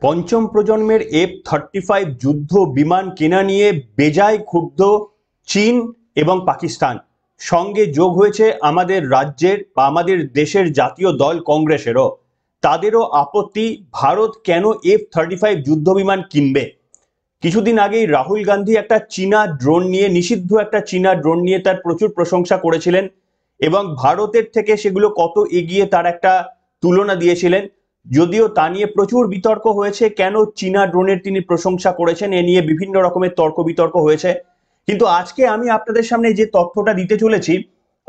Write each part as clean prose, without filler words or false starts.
পঞ্চম প্রজন্মের F-35 যুদ্ধ বিমান কেনা নিয়ে বেজায় ক্ষুব্ধ চীন এবং পাকিস্তান। সঙ্গে যোগ হয়েছে আমাদের রাজ্যের বা আমাদের দেশের জাতীয় দল কংগ্রেসেরও। তাদেরও আপত্তি, ভারত কেন F-35 যুদ্ধ বিমান কিনবে। কিছুদিন আগেই রাহুল গান্ধী একটা চীনা ড্রোন নিয়ে, নিষিদ্ধ একটা চীনা ড্রোন নিয়ে তার প্রচুর প্রশংসা করেছিলেন এবং ভারতের থেকে সেগুলো কত এগিয়ে তার একটা তুলনা দিয়েছিলেন। যদিও তা নিয়ে প্রচুর বিতর্ক হয়েছে, কেন চীনা ড্রোনের তিনি প্রশংসা করেছেন এ নিয়ে বিভিন্ন রকমের তর্ক বিতর্ক হয়েছে। কিন্তু আজকে আমি আপনাদের সামনে যে তথ্যটা দিতে চলেছি,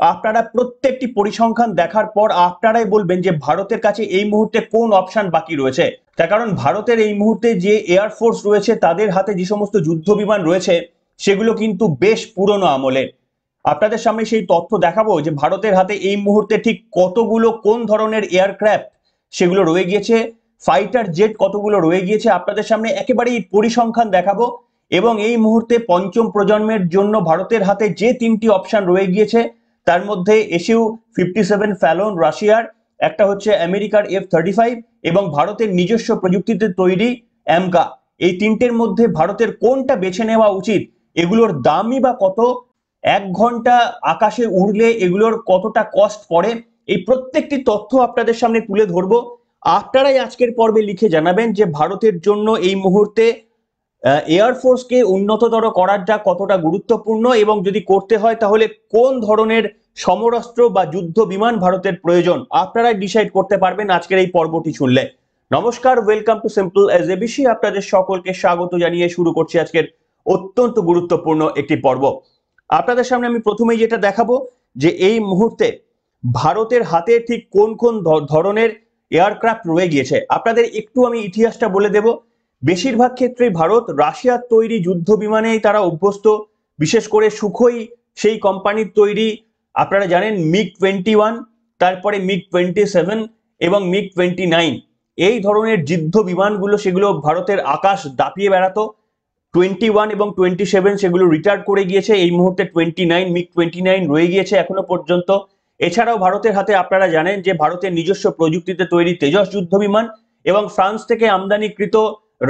আপনারা প্রত্যেকটি পরিসংখ্যান দেখার পর আপনারাই বলবেন যে ভারতের কাছে এই মুহূর্তে কোন অপশন বাকি রয়েছে। তার কারণ ভারতের এই মুহূর্তে যে এয়ারফোর্স রয়েছে, তাদের হাতে যে সমস্ত যুদ্ধ বিমান রয়েছে সেগুলো কিন্তু বেশ পুরনো আমলের। আপনাদের সামনে সেই তথ্য দেখাবো যে ভারতের হাতে এই মুহূর্তে ঠিক কতগুলো কোন ধরনের এয়ারক্রাফট সেগুলো রয়ে গিয়েছে, ফাইটার জেট কতগুলো রয়ে গিয়েছে, আপনাদের সামনে একেবারেই পরিসংখ্যান দেখাবো। এবং এই মুহূর্তে পঞ্চম প্রজন্মের জন্য ভারতের হাতে যে তিনটি অপশন রয়ে গিয়েছে, তার মধ্যে Su-57 ফ্যালন রাশিয়ার, একটা হচ্ছে আমেরিকার F-35 এবং ভারতের নিজস্ব প্রযুক্তিতে তৈরি অ্যামকা। এই তিনটের মধ্যে ভারতের কোনটা বেছে নেওয়া উচিত, এগুলোর দামই বা কত, 1 ঘন্টা আকাশে উড়লে এগুলোর কতটা কস্ট পড়ে, এই প্রত্যেকটি তথ্য আপনাদের সামনে তুলে ধরবো। আপনারাই আজকের পর্বে লিখে জানাবেন যে ভারতের জন্য এই মুহূর্তে এয়ারফোর্সকে উন্নততর করাটা কতটা গুরুত্বপূর্ণ এবং যদি করতে হয় তাহলে কোন ধরনের সমরাস্ত্র বা যুদ্ধ বিমান ভারতের প্রয়োজন, আপনারাই ডিসাইড করতে পারবেন আজকের এই পর্বটি শুনলে। নমস্কার, welcome to simple as ABC. আপনাদের সকলকে স্বাগত জানিয়ে শুরু করছি আজকের অত্যন্ত গুরুত্বপূর্ণ একটি পর্ব। আপনাদের সামনে আমি প্রথমেই যেটা দেখাবো যে এই মুহূর্তে ভারতের হাতে ঠিক কোন কোন ধরনের এয়ারক্রাফট রয়ে গিয়েছে। আপনাদের একটু আমি ইতিহাসটা বলে দেব। বেশিরভাগ ক্ষেত্রে ভারত রাশিয়ার তৈরি যুদ্ধ বিমানেই তারা অভ্যস্ত, বিশেষ করে সুখোই সেই কোম্পানির তৈরি। আপনারা জানেন MiG-21, তারপরে MiG-27 এবং MiG-29, এই ধরনের যুদ্ধ বিমানগুলো সেগুলো ভারতের আকাশ দাপিয়ে বেড়াতো। 21 এবং 27 সেগুলো রিটায়ার করে গিয়েছে, এই মুহূর্তে MiG-29 রয়ে গিয়েছে এখনো পর্যন্ত। এছাড়াও ভারতের হাতে আপনারা জানেন যে ভারতের নিজস্ব প্রযুক্তিতে তৈরি তেজস যুদ্ধ বিমান এবং ফ্রান্স থেকে আমদানিকৃত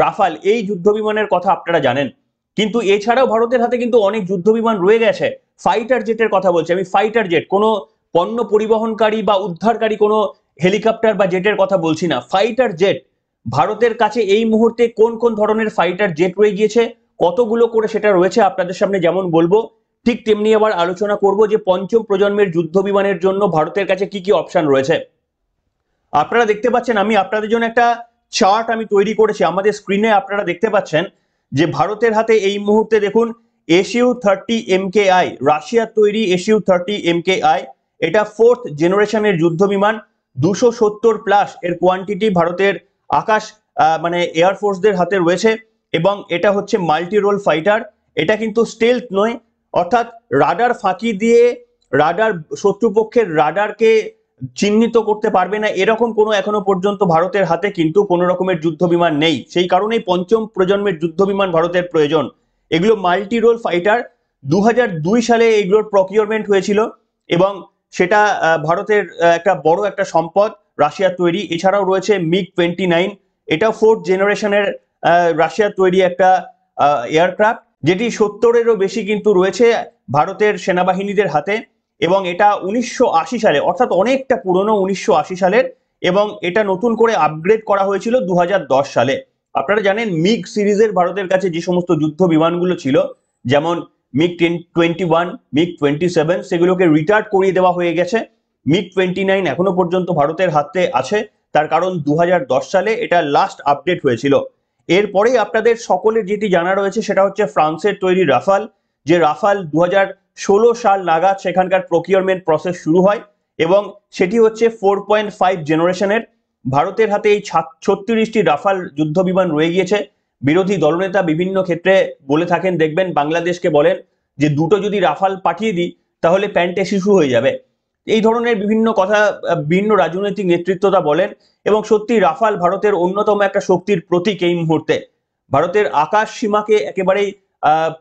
রাফাল, এই যুদ্ধ বিমানের কথা আপনারা জানেন। কিন্তু এছাড়াও ভারতের হাতে কিন্তু অনেক যুদ্ধ বিমান রয়ে গেছে। ফাইটার জেটের কথা বলছি আমি, ফাইটার জেট, কোনো পণ্য পরিবহনকারী বা উদ্ধারকারী কোনো হেলিকপ্টার বা জেটের কথা বলছি না, ফাইটার জেট। ভারতের কাছে এই মুহূর্তে কোন কোন ধরনের ফাইটার জেট রয়ে গিয়েছে, কতগুলো করে সেটা রয়েছে আপনাদের সামনে যেমন বলবো, ঠিক তেমনি আবার আলোচনা করব যে পঞ্চম প্রজন্মের যুদ্ধ বিমানের জন্য ভারতের কাছে কি কি অপশন রয়েছে। আপনারা দেখতে পাচ্ছেন, আমি আপনাদের জন্য একটা চার্ট আমি তৈরি করেছি, আমাদের স্ক্রিনে আপনারা দেখতে পাচ্ছেন যে ভারতের হাতে এই মুহূর্তে দেখুন Su-30 MKI, রাশিয়ার তৈরি Su-30 MKI, এটা 4th জেনারেশনের যুদ্ধ বিমান। 270+ এর কোয়ান্টিটি ভারতের আকাশ মানে এয়ারফোর্সদের হাতে রয়েছে এবং এটা হচ্ছে মাল্টি রোল ফাইটার। এটা কিন্তু স্টেলথ নয়, অর্থাৎ রাডার ফাঁকি দিয়ে রাডার, শত্রুপক্ষের রাডারকে চিহ্নিত করতে পারবে না এরকম কোনো এখনো পর্যন্ত ভারতের হাতে কিন্তু কোনো রকমের যুদ্ধ বিমান নেই। সেই কারণেই পঞ্চম প্রজন্মের যুদ্ধ বিমান ভারতের প্রয়োজন। এগুলো মাল্টি রোল ফাইটার। 2002 সালে এগুলোর প্রকিউরমেন্ট হয়েছিল এবং সেটা ভারতের একটা বড় একটা সম্পদ, রাশিয়ার তৈরি। এছাড়াও রয়েছে MiG-29, এটা 4th জেনারেশনের রাশিয়ার তৈরি একটা এয়ারক্রাফট, যেটি 70-এরও বেশি কিন্তু রয়েছে ভারতের সেনাবাহিনীদের হাতে। এবং এটা 1980 সালে, অর্থাৎ অনেকটা পুরনো, 1980 সালের, এবং এটা নতুন করে আপগ্রেড করা হয়েছিল 2010 সালে। আপনারা জানেন মিগ সিরিজের ভারতের কাছে যে সমস্ত যুদ্ধ বিমানগুলো ছিল, যেমন MiG-21, MiG-27, সেগুলোকে রিটায়ার্ড করিয়ে দেওয়া হয়ে গেছে। MiG-29 এখনো পর্যন্ত ভারতের হাতে আছে, তার কারণ 2010 সালে এটা লাস্ট আপডেট হয়েছিল। এরপরেই আপনাদের সকলের যেটি জানা রয়েছে সেটা হচ্ছে ফ্রান্সের তৈরি রাফাল, যে রাফাল 2016 সাল নাগাদ সেখানকার প্রকিউরমেন্ট প্রসেস শুরু হয় এবং সেটি হচ্ছে 4.5 জেনারেশনের। ভারতের হাতে এই 36টি রাফাল যুদ্ধ বিমান রয়ে গিয়েছে। বিরোধী দলনেতা বিভিন্ন ক্ষেত্রে বলে থাকেন, দেখবেন বাংলাদেশকে বলেন যে দুটো যদি রাফাল পাঠিয়ে দিই তাহলে প্যান্টে শিশু হয়ে যাবে, এই ধরনের বিভিন্ন কথা বিভিন্ন রাজনৈতিক নেতৃত্বরা বলেন। এবং সত্যি রাফাল ভারতের অন্যতম একটা শক্তির প্রতীক এই মুহূর্তে। ভারতের আকাশ সীমাকে একেবারেই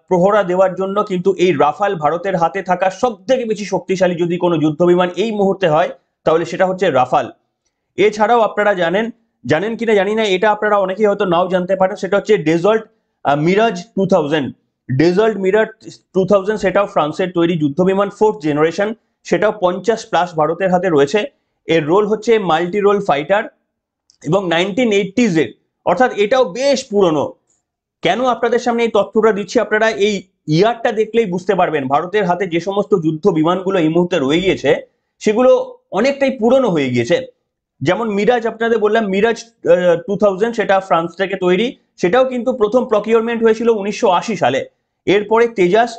প্রহরা দেওয়ার জন্য কিন্তু এই রাফাল ভারতের হাতে থাকা সব থেকে বেশি শক্তিশালী যদি কোনো যুদ্ধ বিমান এই মুহূর্তে হয় তাহলে সেটা হচ্ছে রাফাল। এছাড়াও আপনারা জানেন জানেন কিনা জানি না, এটা আপনারা অনেকেই হয়তো নাও জানতে পারেন, সেটা হচ্ছে ডেজল্ট মিরাজ 2000। ডেজল্ট মিরাজ 2000 সেটাও ফ্রান্সের তৈরি যুদ্ধ বিমান, 4th জেনারেশন, সেটাও 50+ ভারতের হাতে রয়েছে। এর রোল হচ্ছে মাল্টি রোল ফাইটার এবং 1980s এর, অর্থাৎ এটাও বেশ পুরনো। কেন আপনাদের সামনে এই তথ্যটা দিচ্ছি, আপনারা এই ইয়ারটা দেখলেই বুঝতে পারবেন ভারতের হাতে যে সমস্ত যুদ্ধ বিমানগুলো এই মুহূর্তে রয়ে গিয়েছে সেগুলো অনেকটাই পুরনো হয়ে গিয়েছে। যেমন মিরাজ আপনাদের বললাম, মিরাজ 2000 সেটা ফ্রান্স থেকে তৈরি, সেটাও কিন্তু প্রথম প্রকিউরমেন্ট হয়েছিল 1980 সালে। এরপরে তেজাস,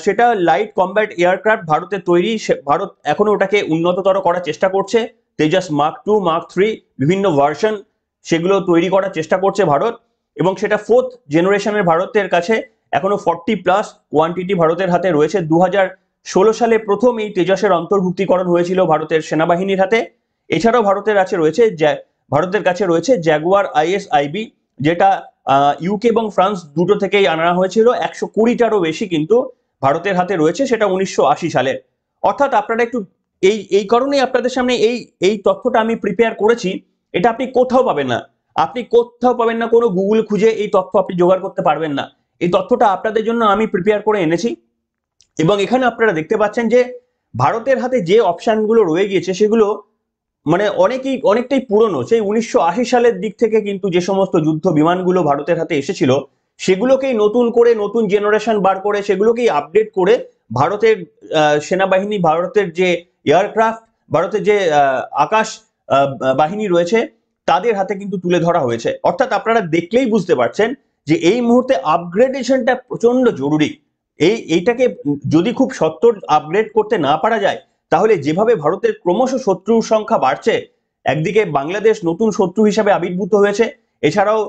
সেটা লাইট কমব্যাট এয়ারক্রাফট ভারতের তৈরি, ভারত এখনো ওটাকে উন্নততর করার চেষ্টা করছে। তেজাস মার্ক 2, মার্ক 3 বিভিন্ন ভার্সন সেগুলো তৈরি করার চেষ্টা করছে ভারত, এবং সেটা 4th জেনারেশনের ভারতের কাছে এখনো 40+ কোয়ান্টিটি ভারতের হাতে রয়েছে। 2016 সালে প্রথম এই তেজসের অন্তর্ভুক্তিকরণ হয়েছিল ভারতের সেনাবাহিনীর হাতে। এছাড়াও ভারতের কাছে রয়েছে জ্যাগুয়ার IS-IB, যেটা ইউকে এবং ফ্রান্স দুটো থেকেই আনা হয়েছিল। 120টারও বেশি কিন্তু ভারতের হাতে রয়েছে, সেটা 1980 সালের। অর্থাৎ আপনারা একটু এই কারণেই আপনাদের সামনে এই তথ্যটা আমি প্রিপেয়ার করেছি। এটা আপনি কোথাও পাবেন না, কোনো গুগল খুঁজে এই তথ্য আপনি জোগাড় করতে পারবেন না। এই তথ্যটা আপনাদের জন্য আমি প্রিপেয়ার করে এনেছি, এবং এখানে আপনারা দেখতে পাচ্ছেন যে ভারতের হাতে যে অপশনগুলো রয়ে গিয়েছে সেগুলো মানে অনেকটাই পুরনো। সেই 1980 সালের দিক থেকে কিন্তু যে সমস্ত যুদ্ধ বিমানগুলো ভারতের হাতে এসেছিল সেগুলোকেই নতুন করে নতুন জেনারেশন বার করে সেগুলোকেই আপডেট করে ভারতের সেনাবাহিনী, ভারতের যে এয়ারক্রাফট, ভারতের যে আকাশ বাহিনী রয়েছে তাদের হাতে কিন্তু তুলে ধরা হয়েছে। অর্থাৎ আপনারা দেখলেই বুঝতে পারছেন যে এই মুহূর্তে আপগ্রেডেশনটা প্রচন্ড জরুরি। এইটাকে যদি খুব সত্বর আপগ্রেড করতে না পারা যায়, তাহলে যেভাবে ভারতের ক্রমশ শত্রুর সংখ্যা বাড়ছে, একদিকে বাংলাদেশ নতুন শত্রু হিসাবে আবির্ভূত হয়েছে, এছাড়াও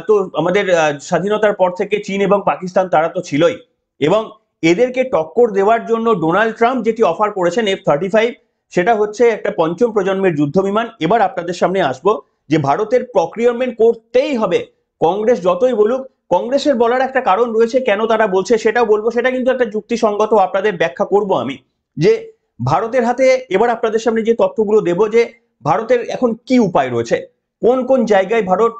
তো আমাদের স্বাধীনতার পর থেকে চীন এবং পাকিস্তান তারা তো ছিলই, এবং এদেরকে টক্কর দেওয়ার জন্য ডোনাল্ড ট্রাম্প যেটি অফার করেছেন F-35, সেটা হচ্ছে একটা পঞ্চম প্রজন্মের যুদ্ধ বিমান। এবার আপনাদের সামনে আসবো যে ভারতের প্রক্রিয়রমেন্ট করতেই হবে, কংগ্রেস যতই বলুক। কংগ্রেসের বলার একটা কারণ রয়েছে কেন তারা বলছে, সেটাও বলবো, সেটা কিন্তু একটা যুক্তিসঙ্গত আপনাদের ব্যাখ্যা করব আমি। যে ভারতের হাতে এবার আপনাদের সামনে যে তথ্যগুলো দেব, যে ভারতের এখন কি উপায় রয়েছে, কোন কোন জায়গায় ভারত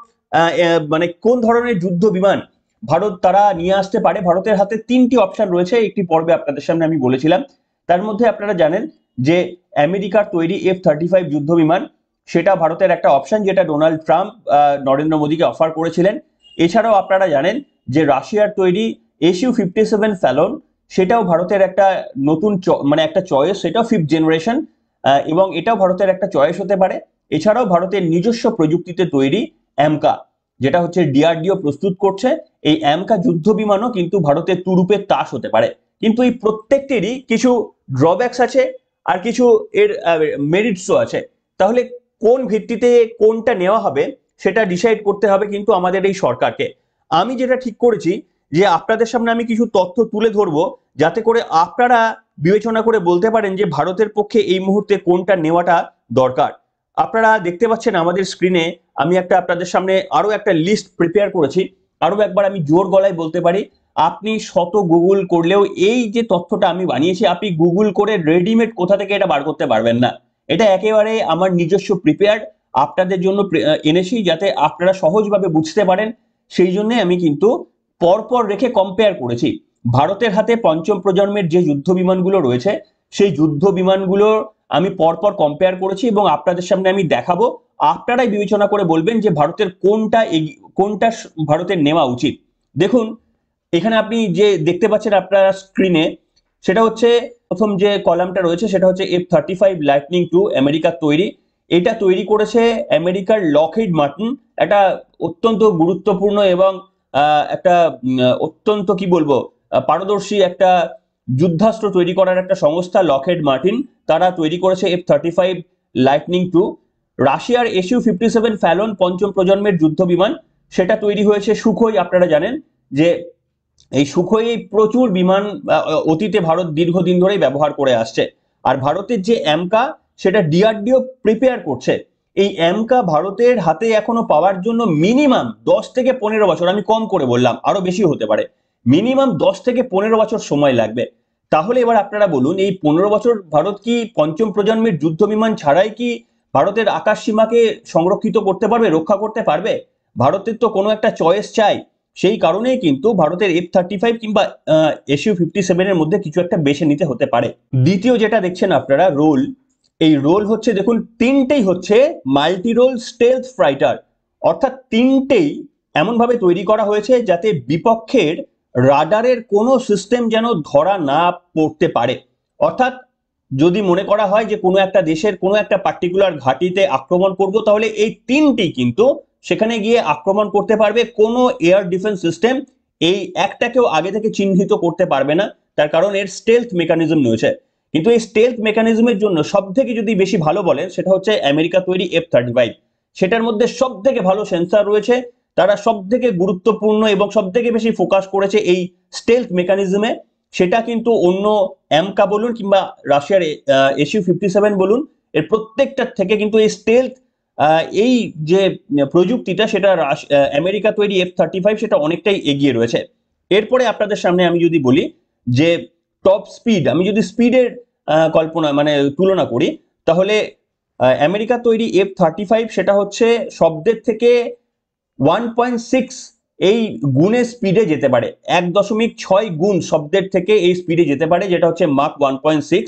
মানে কোন ধরনের যুদ্ধ বিমান ভারত তারা নিয়ে আসতে পারে। ভারতের হাতে 3টি অপশন রয়েছে, একটি পর্বে আপনাদের সামনে আমি বলেছিলাম। তার মধ্যে আপনারা জানেন যে আমেরিকার তৈরি F-35 যুদ্ধ বিমান, সেটা ভারতের একটা অপশন, যেটা ডোনাল্ড ট্রাম্প নরেন্দ্র মোদীকে অফার করেছিলেন। এছাড়াও আপনারা জানেন যে রাশিয়ার তৈরি Su-57 ফ্যালন, সেটাও ভারতের একটা নতুন মানে একটা চয়েস, সেটাও 5th জেনারেশন, এবং এটাও ভারতের একটা চয়েস হতে পারে। এছাড়াও ভারতের নিজস্ব প্রযুক্তিতে তৈরি অ্যামকা, যেটা হচ্ছে DRDO প্রস্তুত করছে, এই অ্যামকা যুদ্ধ বিমানও কিন্তু ভারতের তুরুপের তাস হতে পারে। কিন্তু এই প্রত্যেকটিরই কিছু ড্রব্যাকস আছে আর কিছু এর মেরিটসও আছে। তাহলে কোন ভিত্তিতে কোনটা নেওয়া হবে সেটা ডিসাইড করতে হবে কিন্তু আমাদের এই সরকারকে। আমি যেটা ঠিক করেছি যে আপনাদের সামনে আমি কিছু তথ্য তুলে ধরবো, যাতে করে আপনারা বিবেচনা করে বলতে পারেন যে ভারতের পক্ষে এই মুহূর্তে কোনটা নেওয়াটা দরকার। আপনারা দেখতে পাচ্ছেন আমাদের স্ক্রিনে আমি আপনাদের সামনে আরো একটা লিস্ট প্রিপেয়ার করেছি। আরো একবার আমি জোর গলায় বলতে পারি, আপনি শত গুগল করলেও এই যে তথ্যটা আমি বানিয়েছি, আপনি গুগল করে রেডিমেড কোথা থেকে এটা বার করতে পারবেন না। এটা একেবারে আমার নিজস্ব প্রিপেয়ার্ড আপনাদের জন্য এনেছি, যাতে আপনারা সহজভাবে বুঝতে পারেন। সেই জন্য আমি কিন্তু পরপর রেখে কম্পেয়ার করেছি। ভারতের হাতে পঞ্চম প্রজন্মের যে যুদ্ধ বিমানগুলো রয়েছে সেই যুদ্ধ বিমানগুলো আমি পরপর কম্পেয়ার করেছি এবং আপনাদের সামনে আমি দেখাবো। আপনারাই বিবেচনা করে বলবেন যে ভারতের কোনটা ভারতের নেওয়া উচিত। দেখুন, এখানে আপনি যে দেখতে পাচ্ছেন আপনারা স্ক্রিনে, সেটা হচ্ছে প্রথম যে কলামটা রয়েছে, সেটা হচ্ছে F-35 লাইটনিং 2 আমেরিকার তৈরি। এটা তৈরি করেছে আমেরিকার লকহিড মার্টিন, একটা অত্যন্ত গুরুত্বপূর্ণ এবং একটা অত্যন্ত কি বলবো পারদর্শী একটা যুদ্ধাস্ত্র তৈরি করার একটা সংস্থা লকহিড মার্টিন। তারা তৈরি করেছে F-35 লাইটনিং 2। রাশিয়ার Su-57 ফ্যালন পঞ্চম প্রজন্মের যুদ্ধ বিমান, সেটা তৈরি হয়েছে সুখোই। আপনারা জানেন যে এই সুখোই প্রচুর বিমান অতীতে ভারত দীর্ঘদিন ধরেই ব্যবহার করে আসছে। আর ভারতের যে অ্যামকা, সেটা DRDO প্রিপেয়ার করছে। এই অ্যামকা ভারতের হাতে এখনো পাওয়ার জন্য মিনিমাম 10 থেকে 15 বছর, আমি কম করে বললাম, আরো বেশি হতে পারে, মিনিমাম 10 থেকে 15 বছর সময় লাগবে। তাহলে এবার আপনারা বলুন, এই 15 বছর ভারত কি পঞ্চম প্রজন্মের যুদ্ধ বিমান ছাড়াই কি ভারতের আকাশ সীমাকে সংরক্ষিত করতে পারবে, রক্ষা করতে পারবে? ভারতের তো কোনো একটা চয়েস চাই। সেই কারণেই কিন্তু ভারতের F-35 কিংবা Su-57 এর মধ্যে কিছু একটা বেছে নিতে হতে পারে। দ্বিতীয় যেটা দেখছেন আপনারা রোল, এই রোল হচ্ছে দেখুন তিনটেই হচ্ছে মাল্টি রোল স্টেলথ ফাইটার, অর্থাৎ তিনটেই এমনভাবে তৈরি করা হয়েছে যাতে বিপক্ষের রাডারের কোনো সিস্টেম যেন ধরা না পড়তে পারে। অর্থাৎ যদি মনে করা হয় যে কোনো একটা দেশের কোনো একটা পার্টিকুলার ঘাঁটিতে আক্রমণ করব, তাহলে এই তিনটি কিন্তু সেখানে গিয়ে আক্রমণ করতে পারবে। কোনো এয়ার ডিফেন্স সিস্টেম এই একটাকেও আগে থেকে চিহ্নিত করতে পারবে না, তার কারণ এর স্টেলথ মেকানিজম রয়েছে। কিন্তু এই স্টেলথ মেকানিজমের জন্য সব থেকে যদি বেশি ভালো বলেন সেটা হচ্ছে আমেরিকা তৈরি F-35। সেটার মধ্যে সব থেকে ভালো সেন্সর রয়েছে, তারা সব থেকে গুরুত্বপূর্ণ এবং সব থেকে বেশি ফোকাস করেছে এই স্টেলথ মেকানিজমে। সেটা কিন্তু অন্য অ্যামকা বলুন কিংবা রাশিয়ার Su-57 বলুন, এর প্রত্যেকটার থেকে কিন্তু এই স্টেলথ এই যে প্রযুক্তিটা সেটা আমেরিকা তৈরি F-35 সেটা অনেকটাই এগিয়ে রয়েছে। এরপরে আপনাদের সামনে আমি যদি বলি যে টপ স্পিড, আমি যদি স্পিডের কল্পনা মানে তুলনা করি, তাহলে আমেরিকা তৈরি F-35 সেটা হচ্ছে শব্দের থেকে 1.6 এই গুণের স্পিডে যেতে পারে, 1.6 গুণ শব্দের থেকে এই স্পিডে যেতে পারে, যেটা হচ্ছে মাক 1.6।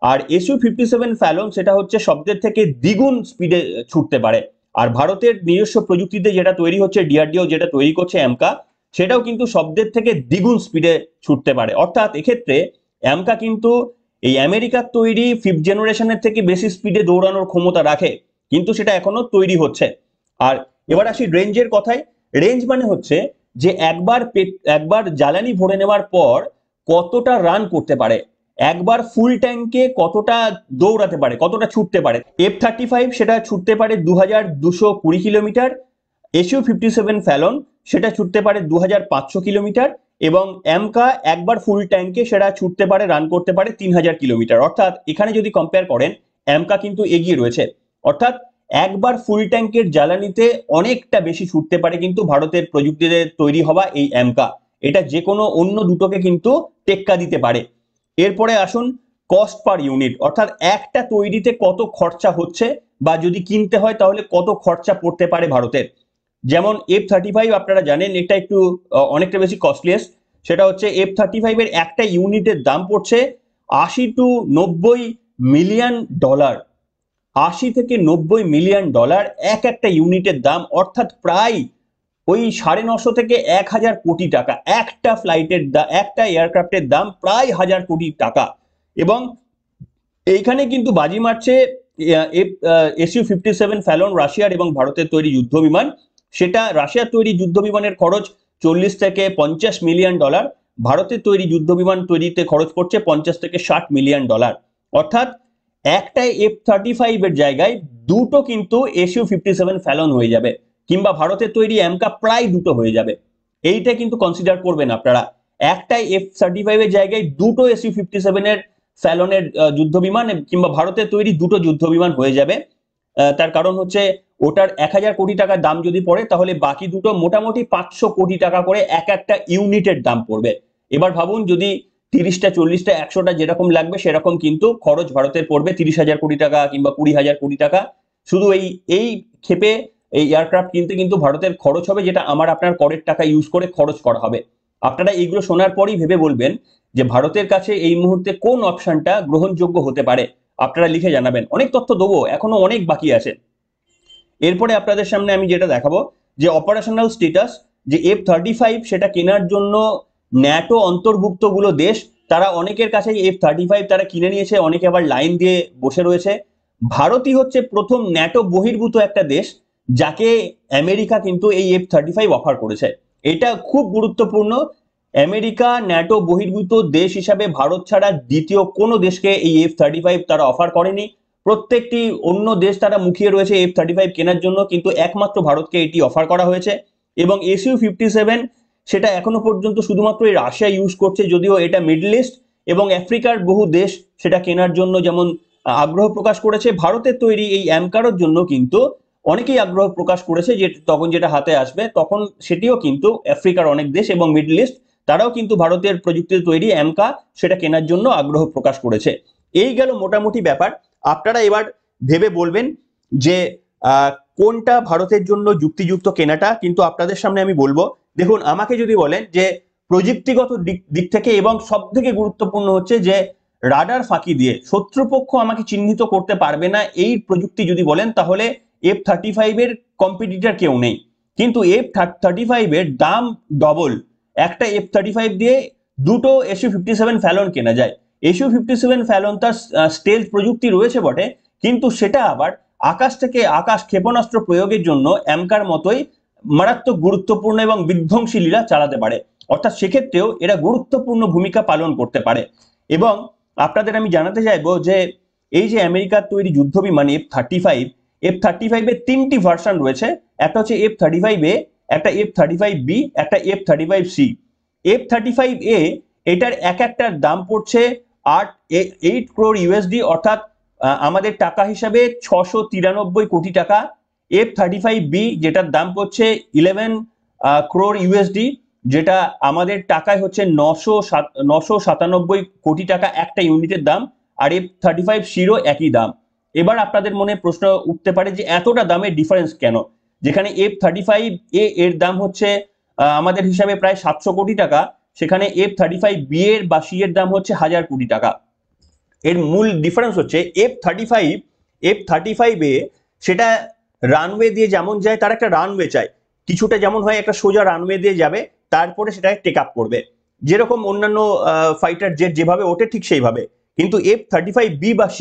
আর Su-57 ফ্যালন সেটা হচ্ছে শব্দের থেকে দ্বিগুণ স্পিডে ছুটতে পারে। আর ভারতের নিজস্ব প্রযুক্তিতে যেটা তৈরি হচ্ছে ডিআরডিও, যেটা তৈরি করছে অ্যামকা, সেটাও কিন্তু শব্দের থেকে দ্বিগুণ স্পিডে ছুটতে পারে। অর্থাৎ এক্ষেত্রে অ্যামকা কিন্তু এই আমেরিকার তৈরি 5th জেনারেশনের থেকে বেশি স্পিডে দৌড়ানোর ক্ষমতা রাখে, কিন্তু সেটা এখনো তৈরি হচ্ছে। আর এবার আসি রেঞ্জের কথায়। রেঞ্জ মানে হচ্ছে যে একবার জ্বালানি ভরে নেওয়ার পর কতটা রান করতে পারে, একবার ফুল ট্যাঙ্কে কতটা দৌড়াতে পারে, কতটা ছুটতে পারে। F-35 সেটা ছুটতে পারে 2220 কিলোমিটার, Su-57 ফ্যালন সেটা ছুটতে পারে 2500 কিলোমিটার, এবং অ্যামকা একবার ফুল ট্যাঙ্কে সেটা ছুটতে পারে, রান করতে পারে 3000 কিলোমিটার। অর্থাৎ এখানে যদি কম্পেয়ার করেন অ্যামকা কিন্তু এগিয়ে রয়েছে। অর্থাৎ একবার ফুল ট্যাঙ্কের জ্বালানিতে অনেকটা বেশি ছুটতে পারে কিন্তু ভারতের প্রযুক্তিতে তৈরি হওয়া এই অ্যামকা, এটা যে কোনো অন্য দুটোকে কিন্তু টেক্কা দিতে পারে। এরপরে আসুন কস্ট পার ইউনিট, অর্থাৎ একটা তৈরিতে কত খরচা হচ্ছে, বা যদি কিনতে হয় তাহলে কত খরচা পড়তে পারে ভারতের। যেমন F-35 আপনারা জানেন এটা একটু অনেকটা বেশি কস্টলিয়েস্ট। সেটা হচ্ছে F-35 এর একটা ইউনিটের দাম পড়ছে 80 to 90 মিলিয়ন ডলার। 80 থেকে 90 মিলিয়ন ডলার একটা ইউনিটের দাম, অর্থাৎ প্রায় ওই 950 থেকে 1000 কোটি টাকা। একটা ফ্লাইটের একটা এয়ারক্রাফটের দাম প্রায় 1000 কোটি টাকা। এবং এইখানে কিন্তু বাজি মারছে Su-57 ফ্যালন রাশিয়ার এবং ভারতের তৈরি যুদ্ধ বিমান। সেটা রাশিয়ার তৈরি যুদ্ধ বিমানের খরচ 40 থেকে 50 মিলিয়ন ডলার, ভারতের তৈরি যুদ্ধ বিমান তৈরিতে খরচ পড়ছে 50 থেকে 60 মিলিয়ন ডলার। অর্থাৎ একটা F-35 এর জায়গায় দুটো কিন্তু Su-57 ফ্যালন হয়ে যাবে, কিংবা ভারতের তৈরি অ্যামকা প্রায় দুটো হয়ে যাবে। এইটা কিন্তু কনসিডার করবেন আপনারা, একটাই F-35 এর জায়গায় দুটো Su-57 এর ফ্যালনের যুদ্ধ বিমান কিংবা ভারতের তৈরি দুটো যুদ্ধ বিমান হয়ে যাবে। তার কারণ হচ্ছে ওটার 1000 কোটি টাকার দাম যদি পড়ে, তাহলে বাকি দুটো মোটামুটি 500 কোটি টাকা করে একটা ইউনিটের দাম পড়বে। এবার ভাবুন যদি 30টা 40টা 100টা যেরকম লাগবে সেরকম কিন্তু খরচ ভারতের পড়বে 30,000 কোটি টাকা কিংবা 20,000 কোটি টাকা। শুধু এই ক্ষেপে এই এয়ারক্রাফট কিনতে কিন্তু ভারতের খরচ হবে, যেটা আমার আপনার করের টাকা ইউজ করে খরচ করা হবে। আপনারা এইগুলো শোনার পরই ভেবে বলবেন যে ভারতের কাছে এই মুহূর্তে কোন অপশনটা গ্রহণযোগ্য হতে পারে। আপনারা লিখে জানাবেন, অনেক তথ্য দেবো, এখনো অনেক বাকি আছে। এরপরে আপনাদের সামনে আমি যেটা দেখাবো যে অপারেশনাল স্ট্যাটাস, যে F-35 সেটা কেনার জন্য ন্যাটো অন্তর্ভুক্ত গুলো দেশ, তারা অনেকের কাছে F-35 তারা কিনে নিয়েছে, অনেকে আবার লাইন দিয়ে বসে রয়েছে। ভারতই হচ্ছে প্রথম ন্যাটো বহির্ভূত একটা দেশ যাকে আমেরিকা কিন্তু এই F-35 অফার করেছে। এটা খুব গুরুত্বপূর্ণ। আমেরিকা ন্যাটো বহির্ভূত দেশ হিসাবে ভারত ছাড়া দ্বিতীয় কোনো দেশকে এই F-35 তারা অফার করেনি। প্রত্যেকটি অন্য দেশ তারা মুখিয়ে রয়েছে F-35 কেনার জন্য, কিন্তু একমাত্র ভারতকে এটি অফার করা হয়েছে। এবং Su-57 সেটা এখনো পর্যন্ত শুধুমাত্র এই রাশিয়া ইউজ করছে, যদিও এটা মিডল ইস্ট এবং আফ্রিকার বহু দেশ সেটা কেনার জন্য যেমন আগ্রহ প্রকাশ করেছে। ভারতের তৈরি এই অ্যামকারের জন্য কিন্তু অনেকেই আগ্রহ প্রকাশ করেছে, যে তখন যেটা হাতে আসবে তখন সেটিও কিন্তু আফ্রিকার অনেক দেশ এবং মিডল ইস্ট তারাও কিন্তু ভারতের প্রযুক্তিতে তৈরি অ্যামকা সেটা কেনার জন্য আগ্রহ প্রকাশ করেছে। এই গেল মোটামুটি ব্যাপার। আপনারা এবার ভেবে বলবেন যে কোনটা ভারতের জন্য যুক্তিযুক্ত কেনাটা, কিন্তু আপনাদের সামনে আমি বলবো। দেখুন, আমাকে যদি বলেন যে প্রযুক্তিগত দিক থেকে এবং সব থেকে গুরুত্বপূর্ণ হচ্ছে যে রাডার ফাঁকি দিয়ে শত্রুপক্ষ আমাকে চিহ্নিত করতে পারবে না, এই প্রযুক্তি যদি বলেন, তাহলে F-35 এর কম্পিটিটর কেউ নেই। কিন্তু F-35 এর দাম ডবল। একটা F-35 দিয়ে দুটো SU-57 ফ্যালন কেনা যায়। SU-57 ফ্যালন তার স্টেলথ প্রযুক্তি রয়েছে বটে, কিন্তু সেটা আবার আকাশ থেকে আকাশ ক্ষেপণাস্ত্র প্রয়োগের জন্য অ্যামকার মতোই মারাত্মক গুরুত্বপূর্ণ এবং বিধ্বংসী লীলা চালাতে পারে। অর্থাৎ সেক্ষেত্রেও এরা গুরুত্বপূর্ণ ভূমিকা পালন করতে পারে। এবং আপনাদের আমি জানাতে চাইবো যে এই যে আমেরিকার তৈরি যুদ্ধ বিমান F-35 এর তিনটি ভার্সন রয়েছে। একটা হচ্ছে F-35A, একটা F-35B, একটা F-35C। F-35A এটার একটার দাম পড়ছে 8 crore USD, অর্থাৎ আমাদের টাকা হিসাবে 693 কোটি টাকা। F-35B যেটার দাম পড়ছে 11 crore USD, যেটা আমাদের টাকায় হচ্ছে 997 কোটি টাকা একটা ইউনিটের দাম। আর F-35C'রও একই দাম। এবার আপনাদের মনে প্রশ্ন উঠতে পারে যে এতটা দামের ডিফারেন্স কেন, যেখানে F-35A এর দাম হচ্ছে আমাদের হিসাবে প্রায় 700 কোটি টাকা, সেখানে F-35B এর বা C এর দাম হচ্ছে 1000 কোটি টাকা। এর মূল ডিফারেন্স হচ্ছে F-35A সেটা রানওয়ে দিয়ে যেমন যায়, তার একটা রানওয়ে চাই, কিছুটা যেমন হয় একটা সোজা রানওয়ে দিয়ে যাবে, তারপরে সেটাকে টেক আপ করবে, যেরকম অন্যান্য ফাইটার জেট যেভাবে ওঠে ঠিক সেইভাবে। কিন্তু F-35B বা C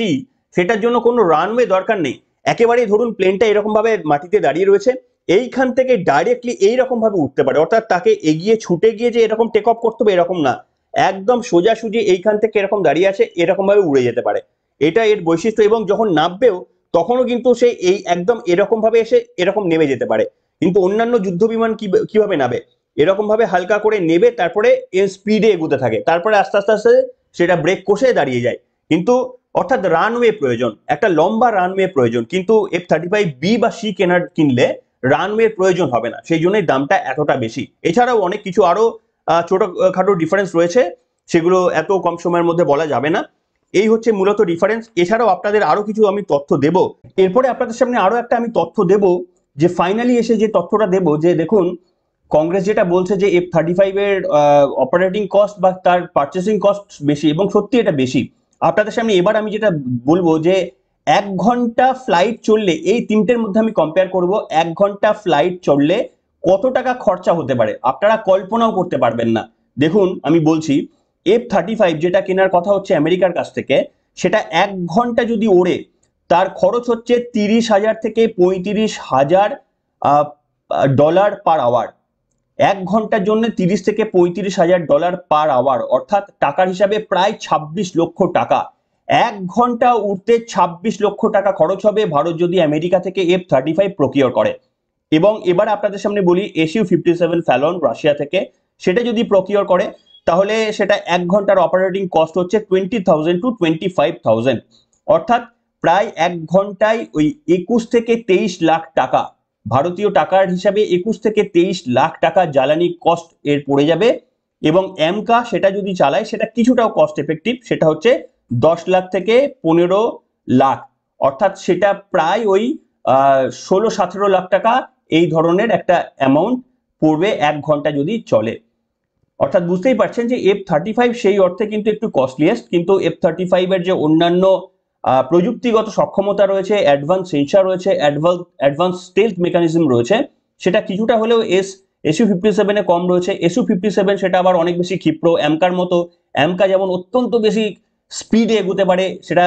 সেটার জন্য কোনো রানওয়ে দরকার নেই। একেবারেই ধরুন প্লেনটা এরকম ভাবে মাটিতে দাঁড়িয়ে রয়েছে, এইখান থেকে ডাইরেক্টলি এইরকম ভাবে উঠতে পারে, অর্থাৎ তাকে এগিয়ে ছুটে গিয়ে যে এরকম টেক অফ করতে হবে এরকম না, একদম সোজাসুজি এইখান থেকে এরকম দাঁড়িয়ে আছে, এরকম ভাবে উড়ে যেতে পারে। এটা এর বৈশিষ্ট্য। এবং যখন নামবেও তখনও কিন্তু সে এই একদম এরকম ভাবে এসে এরকম নেমে যেতে পারে। কিন্তু অন্যান্য যুদ্ধ বিমান কিভাবে নামে, এরকম ভাবে হালকা করে নেবে, তারপরে স্পিডে এগোতে থাকে, তারপরে আস্তে আস্তে আস্তে সেটা ব্রেক কষে দাঁড়িয়ে যায়। কিন্তু অর্থাৎ রানওয়ে প্রয়োজন, একটা লম্বা রানওয়ে প্রয়োজন। কিন্তু F-35B বা C কিনলে রানওয়ে প্রয়োজন হবে না, সেই জন্যই দামটা এতটা বেশি। এছাড়াও অনেক কিছু আরো ছোটখাটো ডিফারেন্স রয়েছে, সেগুলো এত কম সময়ের মধ্যে বলা যাবে না। এই হচ্ছে মূলত ডিফারেন্স। এছাড়াও আপনাদের আরো কিছু আমি তথ্য দেব, এরপরে আপনাদের সামনে আরো একটা আমি তথ্য দেব, যে ফাইনালি এসে যে তথ্যটা দেব, যে দেখুন কংগ্রেস যেটা বলছে যে F-35 এর অপারেটিং কস্ট বা তার পারচেসিং কস্ট বেশি, এবং সত্যি এটা বেশি। আপনাদের সামনে এবার আমি যেটা বলবো যে 1 ঘন্টা ফ্লাইট চললে, এই তিনটের মধ্যে আমি কম্পেয়ার করব, 1 ঘন্টা ফ্লাইট চললে কত টাকা খরচা হতে পারে, আপনারা কল্পনাও করতে পারবেন না। দেখুন আমি বলছি, F-35 যেটা কেনার কথা হচ্ছে আমেরিকার কাছ থেকে, সেটা 1 ঘন্টা যদি ওড়ে তার খরচ হচ্ছে 30,000 থেকে 35,000 ডলার পার আওয়ার। 1 ঘন্টার জন্য 30 থেকে 35,000 ডলার পার আওয়ার, অর্থাৎ টাকার হিসাবে প্রায় 26 লক্ষ টাকা। 1 ঘন্টা উঠতে 26 লক্ষ টাকা খরচ হবে ভারত যদি আমেরিকা থেকে F-35 প্রকিওর করে। এবং এবার আপনাদের সামনে বলি, SU-57 ফ্যালন রাশিয়া থেকে সেটা যদি প্রকিওর করে, তাহলে সেটা 1 ঘন্টার অপারেটিং কস্ট হচ্ছে 20,000 to 25,000, অর্থাৎ প্রায় 1 ঘন্টায় ওই 21 থেকে 23 লাখ টাকা, ভারতীয় টাকার হিসাবে 21 থেকে 23 লাখ টাকা জ্বালানি কস্ট এর পড়ে যাবে। এবং এমকা সেটা যদি চালায়, সেটা কিছুটাও কস্ট এফেক্টিভ, সেটা হচ্ছে 10 লাখ থেকে 15 লাখ, অর্থাৎ সেটা প্রায় ওই 16-17 লাখ টাকা এই ধরনের একটা অ্যামাউন্ট পড়বে 1 ঘন্টা যদি চলে। অর্থাৎ বুঝতেই পারছেন যে F-35 সেই অর্থে কিন্তু একটু কস্টলিয়েস্ট, কিন্তু F-35 এর যে অন্যান্য প্রযুক্তিগত সক্ষমতা রয়েছে, অ্যাডভান্স সেন্সর রয়েছে, অ্যাডভান্স স্টেলথ মেকানিজম রয়েছে, সেটা কিছুটা হলেও SU-57 এ কম রয়েছে। SU-57 সেটা আবার অনেক বেশি ক্ষিপ্র, অ্যামকার মতো। অ্যামকা যেমন অত্যন্ত বেশি স্পিডে এগোতে পারে, সেটা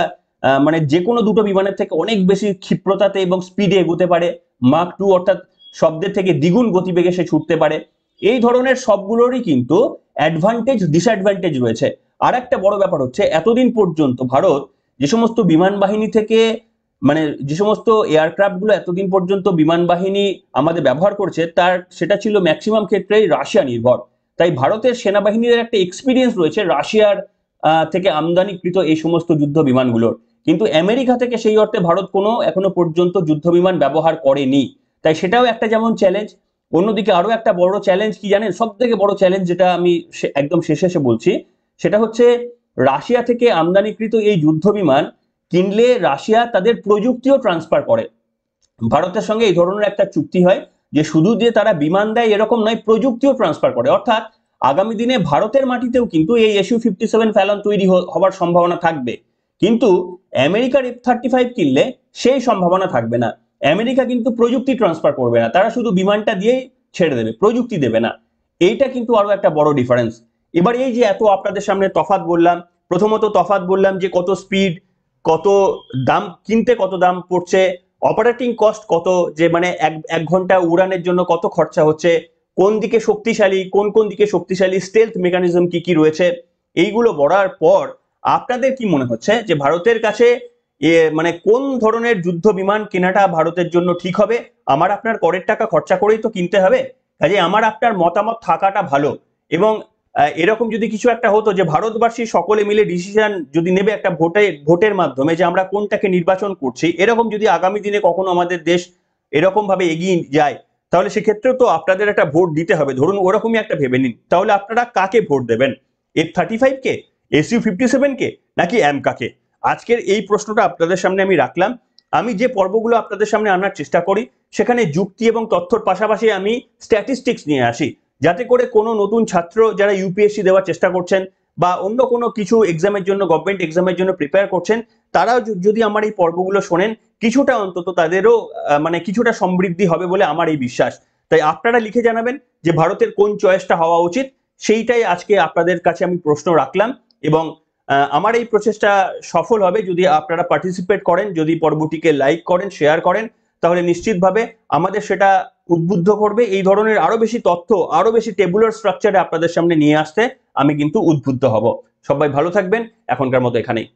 মানে যে কোনো দুটো বিমানের থেকে অনেক বেশি ক্ষিপ্রতাতে এবং স্পিডে এগোতে পারে। মাক 2 অর্থাৎ শব্দের থেকে দ্বিগুণ গতিবেগে সে ছুটতে পারে। এই ধরনের সবগুলোরই কিন্তু অ্যাডভান্টেজ ডিসঅ্যাডভান্টেজ রয়েছে। আর একটা বড় ব্যাপার হচ্ছে, এতদিন পর্যন্ত ভারত যে সমস্ত বিমান বাহিনী থেকে, মানে যে সমস্ত এয়ারক্রাফট গুলো এতদিন পর্যন্ত বিমান বাহিনী আমাদের ব্যবহার করছে, সেটা ছিল ম্যাক্সিমাম ক্ষেত্রেই রাশিয়া নির্ভর। তাই ভারতের সেনাবাহিনীর একটা এক্সপিরিয়েন্স রয়েছে রাশিয়ার থেকে আমদানিকৃত এই সমস্ত যুদ্ধ বিমানগুলোর। কিন্তু আমেরিকা থেকে সেই অর্থে ভারত কোনো এখনো পর্যন্ত যুদ্ধ বিমান ব্যবহার করেনি। তাই সেটাও একটা যেমন চ্যালেঞ্জ। অন্যদিকে আরো একটা বড় চ্যালেঞ্জ কি জানেন, সব থেকে বড় চ্যালেঞ্জ যেটা আমি একদম শেষে এসে বলছি, সেটা হচ্ছে রাশিয়া থেকে আমদানিকৃত এই যুদ্ধ বিমান কিনলে রাশিয়া তাদের প্রযুক্তিও ট্রান্সফার করে। ভারতের সঙ্গে এই ধরনের একটা চুক্তি হয় যে শুধু যে তারা বিমান দেয় এরকম নয়, প্রযুক্তিও ট্রান্সফার করে। অর্থাৎ আগামী দিনে ভারতের মাটিতেও কিন্তু এই SU-57 ফ্যালন তৈরি হওয়ার সম্ভাবনা থাকবে, কিন্তু আমেরিকার F-35 কিনলে সেই সম্ভাবনা থাকবে না। আমেরিকা কিন্তু প্রযুক্তি ট্রান্সফার করবে না, তারা শুধু বিমানটা দিয়েই ছেড়ে দেবে, প্রযুক্তি দেবে না। এইটা কিন্তু আরো একটা বড় ডিফারেন্স। এবার এই যে এত আপনাদের সামনে তফাৎ বললাম, প্রথমত তফাৎ বললাম যে কত স্পিড, কত দাম, কিনতে কত দাম পড়ছে, অপারেটিং কস্ট কত, যে মানে এক ঘন্টা উড়ানের জন্য কত খরচা হচ্ছে, কোন দিকে শক্তিশালী, কোন কোন দিকে শক্তিশালী, স্টেলথ মেকানিজম কি কি রয়েছে, এইগুলো বলার পর আপনাদের কি মনে হচ্ছে যে ভারতের কাছে মানে কোন ধরনের যুদ্ধ বিমান কেনাটা ভারতের জন্য ঠিক হবে? আমার আপনার করের টাকা খরচা করেই তো কিনতে হবে, কাজে আমার আপনার মতামত থাকাটা ভালো। এবং এরকম যদি কিছু একটা হতো যে ভারতবাসী সকলে মিলে ডিসিশন যদি নেবে একটা ভোটের মাধ্যমে যে আমরা কোনটাকে নির্বাচন করছি, এরকম যদি আগামী দিনে কখনো আমাদের দেশ এরকম ভাবে এগিয়ে যায়, তাহলে সেক্ষেত্রেও তো আপনাদের একটা ভোট দিতে হবে। ধরুন ওরকমই একটা ভেবে নিন, তাহলে আপনারা কাকে ভোট দেবেন? F-35 কে, SU-57 কে, নাকি AMCA কে? আজকের এই প্রশ্নটা আপনাদের সামনে আমি রাখলাম। আমি যে পর্বগুলো আপনাদের সামনে আনার চেষ্টা করি সেখানে যুক্তি এবং তথ্যর পাশাপাশি আমি স্ট্যাটিস্টিক্স নিয়ে আসি, যাতে করে কোনো নতুন ছাত্র যারা ইউপিএসসি দেওয়ার চেষ্টা করছেন বা অন্য কোনো কিছু এক্সামের জন্য, গভর্নমেন্ট এক্সামের জন্য প্রিপেয়ার করছেন, তারাও যদি আমার এই পর্বগুলো শোনেন, কিছুটা অন্তত তাদেরও মানে কিছুটা সমৃদ্ধি হবে বলে আমার এই বিশ্বাস। তাই আপনারা লিখে জানাবেন যে ভারতের কোন চয়েসটা হওয়া উচিত, সেইটাই আজকে আপনাদের কাছে আমি প্রশ্ন রাখলাম। এবং আমার এই প্রচেষ্টা সফল হবে যদি আপনারা পার্টিসিপেট করেন, যদি পর্বটিকে লাইক করেন, শেয়ার করেন, তাহলে নিশ্চিতভাবে আমাদের সেটা উদ্বুদ্ধ করবে এই ধরনের আরো বেশি তথ্য, আরো বেশি টেবুলার স্ট্রাকচারে আপনাদের সামনে নিয়ে আসতে আমি কিন্তু উদ্বুদ্ধ হব। সবাই ভালো থাকবেন, এখনকার মতো এখানেই।